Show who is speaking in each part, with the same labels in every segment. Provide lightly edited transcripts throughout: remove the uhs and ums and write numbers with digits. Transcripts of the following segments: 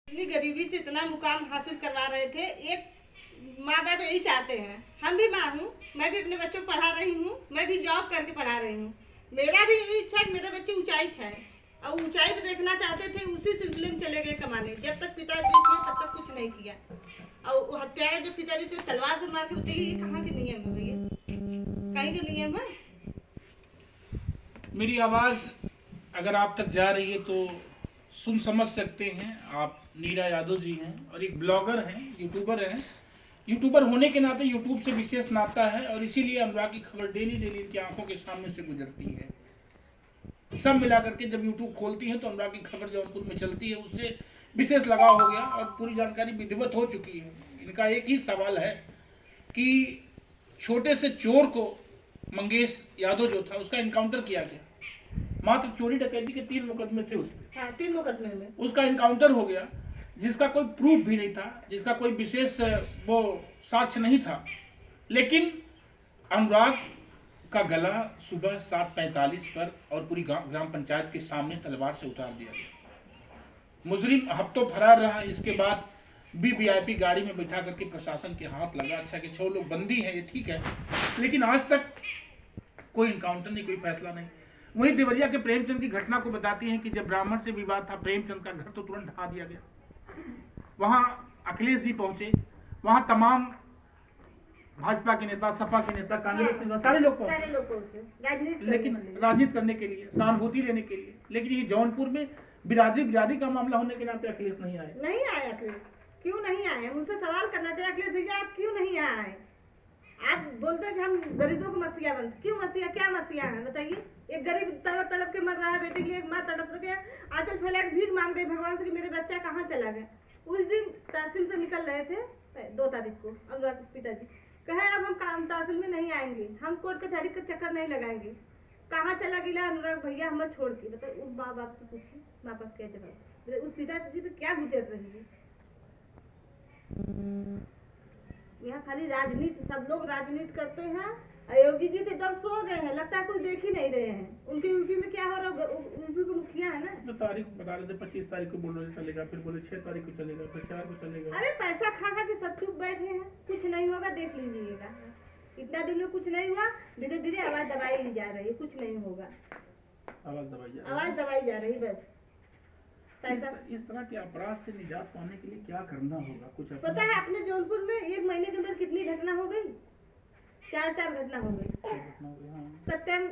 Speaker 1: इतनी गरीबी से इतना मुकाम हासिल करवा रहे थे। एक माँ बाप यही चाहते हैं, हम भी माँ हूँ, मैं भी अपने बच्चों को पढ़ा रही हूँ, मैं भी जॉब करके पढ़ा रही हूँ। मेरा भी यही इच्छा है मेरे बच्चे ऊंचाई छाए, और ऊंचाई पे देखना चाहते थे, उसी सिलसिले में चले गए कमाने। जब तक पिताजी थे तब तक कुछ नहीं किया, और हत्यारे जब पिताजी थे तलवार से मार के बताइए ये कहाँ के नियम है भैया, कहीं के नियम है?
Speaker 2: मेरी आवाज़ अगर आप तक जा रही है तो सुन समझ सकते हैं। आप नीरा यादव जी हैं और एक ब्लॉगर हैं, यूट्यूबर हैं। यूट्यूबर होने के नाते यूट्यूब से विशेष नाता है और इसीलिए अनुराग की खबर डेली डेली इनकी आंखों के सामने से गुजरती है। सब मिला करके जब यूट्यूब खोलती है तो अनुराग की खबर जौनपुर में चलती है, उससे विशेष लगाव हो गया और पूरी जानकारी विधिवत हो चुकी है। इनका एक ही सवाल है कि छोटे से चोर को मंगेश यादव जो था उसका इनकाउंटर किया गया। मात्र चोरी डकैती के 3 मुकदमे थे उसमें।
Speaker 1: हाँ, 3 मुकदमे में
Speaker 2: उसका इनकाउंटर हो गया, जिसका कोई प्रूफ भी नहीं था, जिसका कोई विशेष वो साक्ष्य नहीं था। लेकिन अनुराग का गला सुबह 7:45 पर और पूरी ग्राम पंचायत के सामने तलवार से उतार दिया गया। मुजरिम हफ्तों फरार रहा। इसके बाद भी वीआईपी गाड़ी में बैठा करके प्रशासन के हाथ लगा। अच्छा कि 6 लोग बंदी हैं, ये ठीक है, लेकिन आज तक कोई इनकाउंटर नहीं, कोई फैसला नहीं। वहीं देवरिया के प्रेमचंद की घटना को बताती हैं कि जब ब्राह्मण से विवाद था, प्रेमचंद का घर तो तुरंत ढहा दिया गया। वहां अखिलेश जी पहुंचे, वहां तमाम भाजपा के नेता, सपा के नेता, कांग्रेस के नेता, सारे लोग पहुंचे, लेकिन राजनीति करने के लिए, सहानुभूति लेने के लिए। लेकिन ये जौनपुर में बिरादरी का मामला होने के नाते अखिलेश नहीं आए।
Speaker 1: नहीं आए अखिलेश, क्यों नहीं आए? उनसे सवाल करना चाहिए, अखिलेश भैया आप क्यों नहीं आए? आप बोलते हैं कि हम गरीबों को मसीहा बनते, क्यों मसीहा? क्या मसीहा है बताइए? एक गरीब तड़प तड़प के मर रहा है, बेटे के लिए एक माँ तड़प के आंचल फैला के भीख मांग रही भगवान से कि मेरे बच्चा कहाँ चला गया। उस दिन तहसील से निकल रहे थे 2 तारीख को, अनुराग के पिताजी कहे अब हम काम तहसील में नहीं आएंगे, हम कोर्ट कचहरी का चक्कर नहीं लगाएंगे। कहाँ चला गिला अनुराग भैया हमें छोड़ के? बताइए, उस माँ बाप से पूछिए, माँ बाप क्या जवाब? उस पिताजी पे क्या गुजर रही है? यहाँ खाली राजनीति, सब लोग राजनीति करते हैं। योगी जी तो एकदम सो गए हैं, लगता है कुछ देख ही नहीं रहे हैं। उनके यूपी में क्या हो रहा है, यूपी के मुखिया है ना।
Speaker 2: तो तारीख बता रहे थे 25 तारीख को बोल रहे चलेगा, फिर बोले 6 तारीख को चलेगा, फिर 4 को चलेगा।
Speaker 1: अरे पैसा खा खा के सब चुप बैठे हैं, कुछ नहीं होगा, देख लीजिएगा। इतना दिन में कुछ नहीं हुआ, धीरे धीरे आवाज दबाई ली जा रही है, कुछ नहीं होगा।
Speaker 2: आवाज दबाई जा रही
Speaker 1: बस।
Speaker 2: इस तरह के अपराध से निजात पाने के लिए क्या करना होगा? कुछ
Speaker 1: पता है अपने जौनपुर में 1 महीने के अंदर कितनी घटना हो गई? 4 घटना हो गई। सत्यम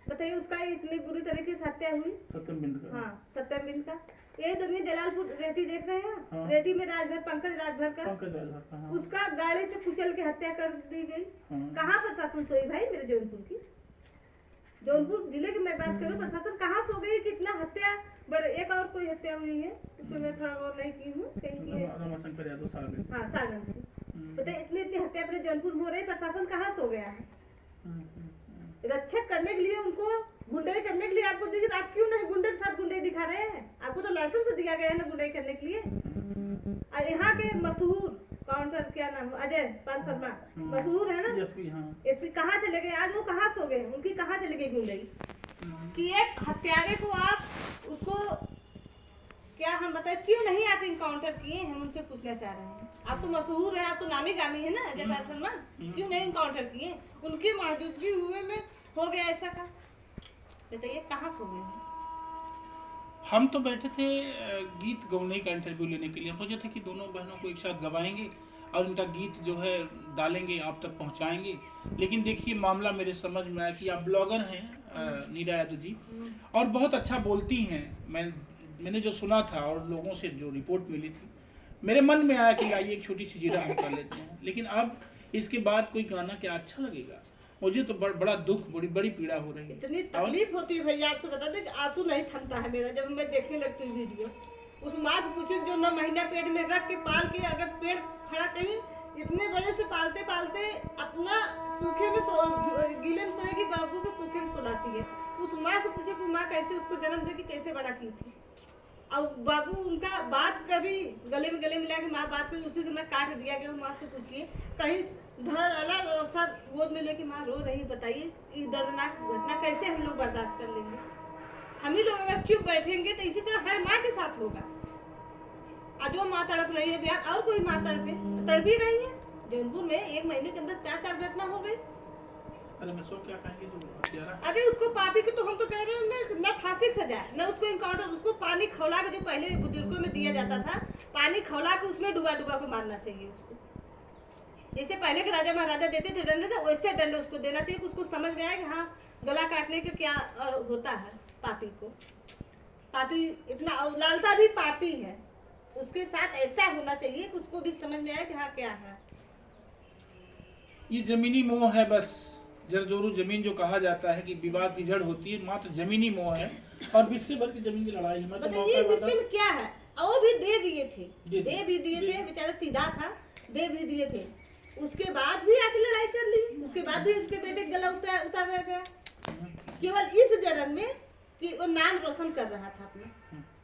Speaker 1: बताइए, उसका इतनी बुरी तरीके से हत्या हुई।
Speaker 2: सत्यम बिंद का।
Speaker 1: हाँ, सत्यम बिंद का। ये दुनिया जलालपुर रेती देख रहे हैं।
Speaker 2: हाँ।
Speaker 1: रेती में पंकज राजभर का,
Speaker 2: हाँ।
Speaker 1: उसका गाड़ी से कुचल के हत्या कर दी गई।
Speaker 2: हाँ।
Speaker 1: कहाँ प्रशासन सोई भाई मेरे जौनपुर की? जौनपुर जिले की मैं बात करूँ, प्रशासन कहाँ सो गई? कितना हत्या, एक और कोई हत्या हुई है, उसमें मैं थोड़ा और नहीं की हूँ, कहीं की है। हाँ, सागन से। बताइए, इतनी हत्या अपने जौनपुर में हो रही, प्रशासन कहाँ सो गया है? रक्षक करने के लिए उनको, गुंडाई करने के लिए आपको दीजिए, तो आप क्यों नहीं गुंडे के साथ गुंडाई दिखा रहे हैं? आपको तो लाइसेंस दिया गया है ना गुंडाई करने के लिए। और यहाँ के मशहूर काउंटर, क्या नाम है, अजय पाल शर्मा, मशहूर है ना एसपी, कहाँ चले गए आज? वो कहाँ सो गए? उनकी कहाँ चले गई गुंडाई? कि एक हत्यारे को आप उसको क्या हम बताए, क्यों नहीं आप इनकाउंटर किए? हम उनसे पूछना चाह रहे हैं। आप तो मशहूर है, आप तो नामी गामी है ना अजय पाल शर्मा, क्यों नहीं इनकाउंटर किए? उनकी मौजूदगी हुए में हो गया ऐसा का? बताइए, कहाँ सो गए?
Speaker 2: हम तो बैठे थे गीत गौने का इंटरव्यू लेने के लिए। हम सोचे थे कि दोनों बहनों को एक साथ गवाएंगे और उनका गीत जो है डालेंगे, आप तक पहुंचाएंगे। लेकिन देखिए, मामला मेरे समझ में आया कि आप ब्लॉगर हैं नीरा यादव जी, और बहुत अच्छा बोलती हैं। मैंने जो सुना था और लोगों से जो रिपोर्ट मिली थी, मेरे मन में आया कि आइए एक छोटी सी जीरा हम कर लेते हैं। लेकिन अब इसके बाद कोई गाना क्या अच्छा लगेगा? मुझे तो बड़ा दुख, बड़ी पीड़ा हो रही है।
Speaker 1: इतनी तकलीफ होती है भैया, आपसे बता दें कि आंसू नहीं थमता है मेरा जब मैं देखने लगती हूँ वीडियो। उस माँ से पूछे जो 9 महीना पेट में रख के पाल के, अगर पेड़ खड़ा कहीं इतने बड़े से पालते पालते अपना सूखे में गीले में सोएगी, बाबू को सूखे में सुलाती है। उस माँ से पूछे कि माँ कैसे उसको जन्म देगी, कैसे बड़ा की थी। और बाबू उनका बात करी, गले मिला के माँ बात करी, उसी समय काट दिया गया। माँ से पूछिए, कहीं घर अलग और सर गोद में लेके माँ रो रही। बताइए, ये दर्दनाक घटना कैसे हम लोग बर्दाश्त कर लेंगे? हम ही लोग अगर चुप बैठेंगे तो इसी तरह हर माँ के साथ होगा। आज वो माँ तड़प रही है बिहार, और कोई माँ तड़प ही रही है। जौनपुर में 1 महीने के अंदर 4 घटना हो गई।
Speaker 2: अरे मैं सो क्या कहेंगे जो हत्यारा।
Speaker 1: अरे उसको पापी को तो हम तो कह रहे हैं न फांसी की सजा, न उसको इनकाउंटर, उसको पानी खौला के, जो पहले बुजुर्गों में दिया जाता था, पानी खौला के उसमें डुबा के मारना चाहिए उसको। जैसे पहले के राजा महाराजा देते थे दंड ना, वैसे दंड उसको देना चाहिए कि उसको समझ में आए कि हाँ गला काटने का क्या होता है पापी को। पापी इतना लालता भी पापी है, उसके साथ ऐसा होना चाहिए कि उसको भी समझ में आए कि हाँ क्या है।
Speaker 2: ये जमीनी मोह है बस। जरजोरू जमीन जो कहा जाता है कि विवाद की जड़ होती है, मात्र जमीनी मोह है और विश्व भर की जमीन की लड़ाई है।
Speaker 1: मतलब ये विश्व में क्या है, वो भी दे दिए थे, दे भी दिए थे, बेचारा सीधा था, दे भी दिए थे, उसके बाद भी आके लड़ाई कर ली, उसके बाद भी उसके बेटे गला उतार गया, केवल इस जन्म में कि वो नाम रोशन कर रहा था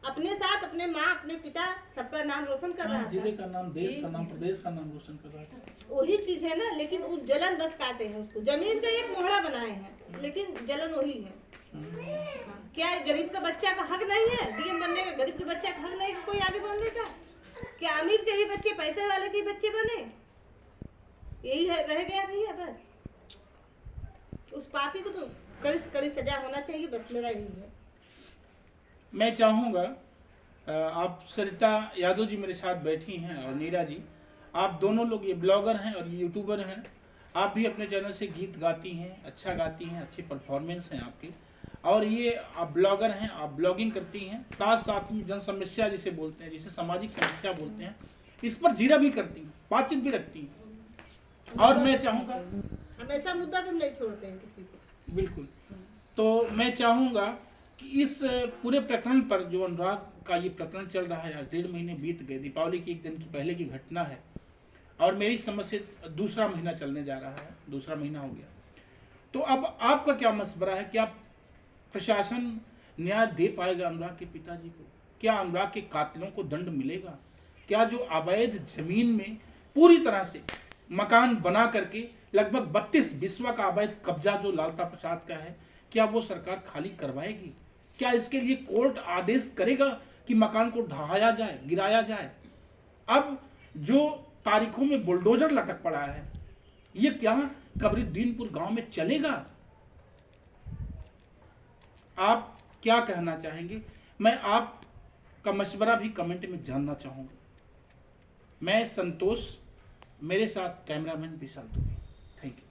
Speaker 1: अपने साथ, अपने माँ, अपने पिता, सबका नाम रोशन कर रहा था,
Speaker 2: जिले का नाम, देश का नाम, प्रदेश का नाम रोशन कर रहा था।
Speaker 1: वही चीज है ना, लेकिन उस जलन बस काटे हैं उसको, जमीन का एक मोहरा बनाए हैं, लेकिन जलन वही है। क्या गरीब का बच्चा का हक नहीं है डीएम बनने का? गरीब के बच्चा का हक नहीं है कोई आगे बढ़ने का? क्या अमीर के ही बच्चे, पैसे वाले के बच्चे बने? यही है, रह गया भैया बस। उस पापी को तो कड़ी से कड़ी सजा होना चाहिए, बस मेरा यही है।
Speaker 2: मैं चाहूँगा आप सरिता यादव जी मेरे साथ बैठी हैं और नीरा जी, आप दोनों लोग ये ब्लॉगर हैं और ये यूट्यूबर हैं, आप भी अपने चैनल से गीत गाती हैं, अच्छा गाती हैं, अच्छी परफॉर्मेंस हैं आपकी, और ये आप ब्लॉगर हैं, आप ब्लॉगिंग करती हैं, साथ साथ में जन समस्या जिसे बोलते हैं, जिसे सामाजिक समस्या बोलते हैं, इस पर जीरा भी करती हैं, बातचीत भी रखती हैं। और मैं चाहूँगा
Speaker 1: हमेशा मुद्दा पर नहीं छोड़ते हैं किसी को।
Speaker 2: बिल्कुल। तो मैं चाहूँगा कि इस पूरे प्रकरण पर, जो अनुराग का ये प्रकरण चल रहा है, आज 1.5 महीने बीत गए, दीपावली की 1 दिन की पहले की घटना है और मेरी समझ से 2रा महीना चलने जा रहा है, 2रा महीना हो गया। तो अब आपका क्या मशवरा है? क्या प्रशासन न्याय दे पाएगा अनुराग के पिताजी को? क्या अनुराग के कातिलों को दंड मिलेगा? क्या जो अवैध जमीन में पूरी तरह से मकान बना करके लगभग 32 बिस्वा का अवैध कब्जा जो लालता प्रसाद का है, क्या वो सरकार खाली करवाएगी? क्या इसके लिए कोर्ट आदेश करेगा कि मकान को ढहाया जाए, गिराया जाए? अब जो तारीखों में बुलडोजर लटक पड़ा है, ये क्या कबरीदीनपुर गांव में चलेगा? आप क्या कहना चाहेंगे? मैं आपका मशवरा भी कमेंट में जानना चाहूंगा। मैं संतोष, मेरे साथ cameraman Vishal Dubey. Thank you.